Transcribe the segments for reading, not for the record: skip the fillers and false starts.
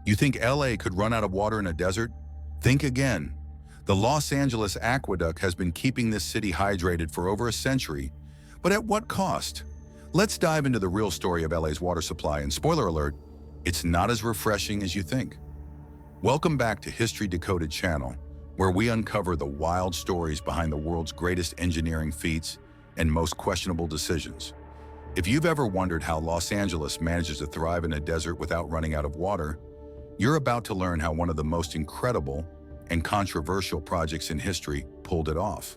You think LA could run out of water in a desert? Think again. The Los Angeles Aqueduct has been keeping this city hydrated for over a century, but at what cost? Let's dive into the real story of LA's water supply, and spoiler alert, it's not as refreshing as you think. Welcome back to History Decoded channel, where we uncover the wild stories behind the world's greatest engineering feats and most questionable decisions. If you've ever wondered how Los Angeles manages to thrive in a desert without running out of water, you're about to learn how one of the most incredible and controversial projects in history pulled it off.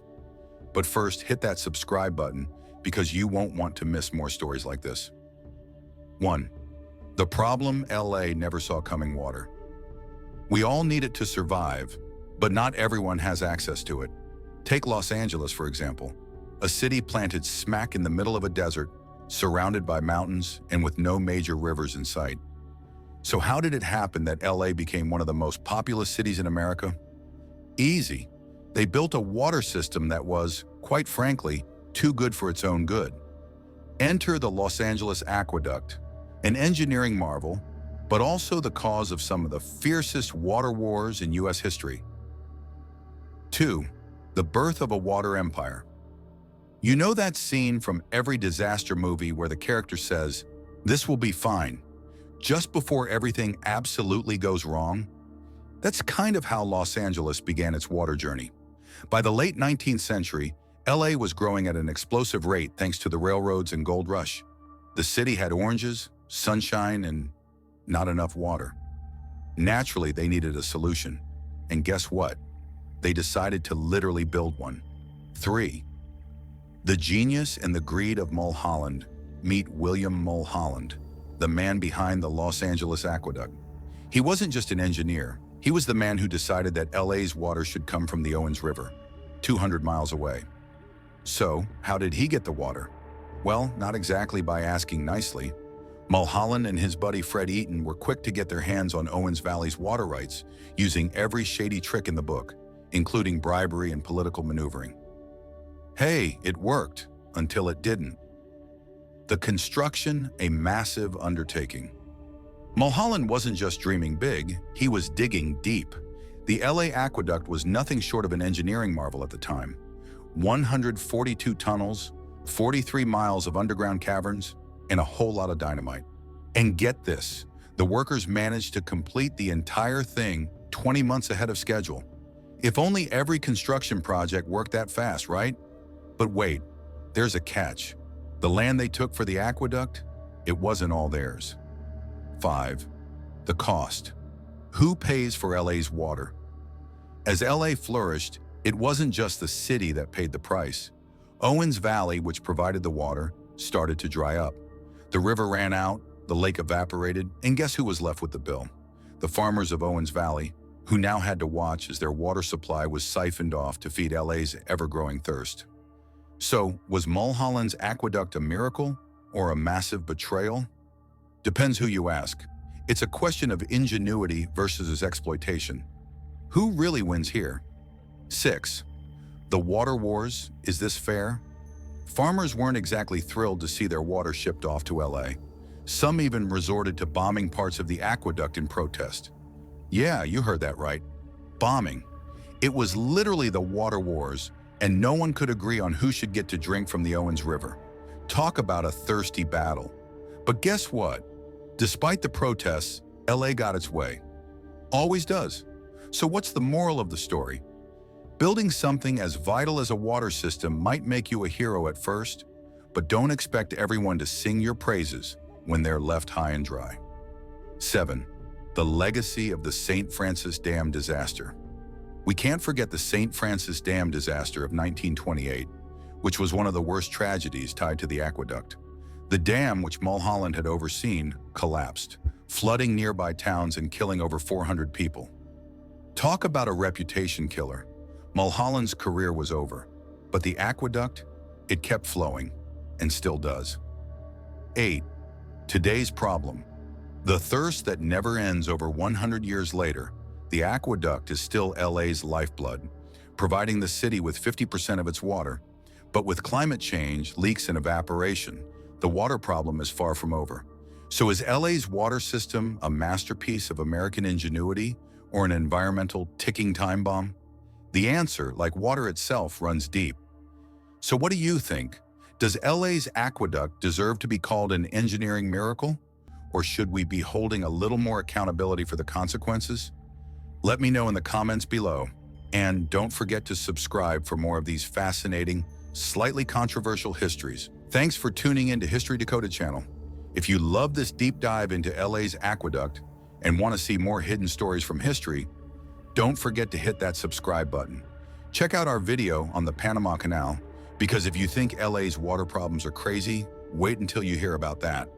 But first, hit that subscribe button because you won't want to miss more stories like this. 1. The problem LA never saw coming: water. We all need it to survive, but not everyone has access to it. Take Los Angeles, for example, a city planted smack in the middle of a desert, surrounded by mountains and with no major rivers in sight. So how did it happen that LA became one of the most populous cities in America? Easy. They built a water system that was, quite frankly, too good for its own good. Enter the Los Angeles Aqueduct, an engineering marvel, but also the cause of some of the fiercest water wars in U.S. history. 2. The birth of a water empire. You know that scene from every disaster movie where the character says, "This will be fine," just before everything absolutely goes wrong? That's kind of how Los Angeles began its water journey. By the late 19th century, LA was growing at an explosive rate thanks to the railroads and gold rush. The city had oranges, sunshine, and not enough water. Naturally, they needed a solution. And guess what? They decided to literally build one. 3. The genius and the greed of Mulholland. Meet William Mulholland, the man behind the Los Angeles Aqueduct. He wasn't just an engineer. He was the man who decided that LA's water should come from the Owens River, 200 miles away. So, how did he get the water? Well, not exactly by asking nicely. Mulholland and his buddy Fred Eaton were quick to get their hands on Owens Valley's water rights, using every shady trick in the book, including bribery and political maneuvering. Hey, it worked, until it didn't. The construction, a massive undertaking. Mulholland wasn't just dreaming big, he was digging deep. The LA Aqueduct was nothing short of an engineering marvel at the time. 142 tunnels, 43 miles of underground caverns, and a whole lot of dynamite. And get this, the workers managed to complete the entire thing 20 months ahead of schedule. If only every construction project worked that fast, right? But wait, there's a catch. The land they took for the aqueduct, it wasn't all theirs. 5. The cost. Who pays for LA's water? As LA flourished, it wasn't just the city that paid the price. Owens Valley, which provided the water, started to dry up. The river ran out, the lake evaporated, and guess who was left with the bill? The farmers of Owens Valley, who now had to watch as their water supply was siphoned off to feed LA's ever-growing thirst. So, was Mulholland's aqueduct a miracle or a massive betrayal? Depends who you ask. It's a question of ingenuity versus exploitation. Who really wins here? 6. The water wars. Is this fair? Farmers weren't exactly thrilled to see their water shipped off to LA. Some even resorted to bombing parts of the aqueduct in protest. Yeah, you heard that right. Bombing. It was literally the water wars, and no one could agree on who should get to drink from the Owens River. Talk about a thirsty battle. But guess what? Despite the protests, LA got its way. Always does. So what's the moral of the story? Building something as vital as a water system might make you a hero at first, but don't expect everyone to sing your praises when they're left high and dry. 7. The legacy of the St. Francis Dam disaster. We can't forget the St. Francis Dam disaster of 1928, which was one of the worst tragedies tied to the aqueduct. The dam, which Mulholland had overseen, collapsed, flooding nearby towns and killing over 400 people. Talk about a reputation killer. Mulholland's career was over, but the aqueduct, it kept flowing, and still does. 8. Today's problem. The thirst that never ends. Over 100 years later, the aqueduct is still LA's lifeblood, providing the city with 50% of its water. But with climate change, leaks, and evaporation, the water problem is far from over. So is LA's water system a masterpiece of American ingenuity or an environmental ticking time bomb? The answer, like water itself, runs deep. So what do you think? Does LA's aqueduct deserve to be called an engineering miracle? Or should we be holding a little more accountability for the consequences? Let me know in the comments below. And don't forget to subscribe for more of these fascinating, slightly controversial histories. Thanks for tuning in to History Decoded channel. If you love this deep dive into LA's aqueduct and want to see more hidden stories from history, don't forget to hit that subscribe button. Check out our video on the Panama Canal, because if you think LA's water problems are crazy, wait until you hear about that.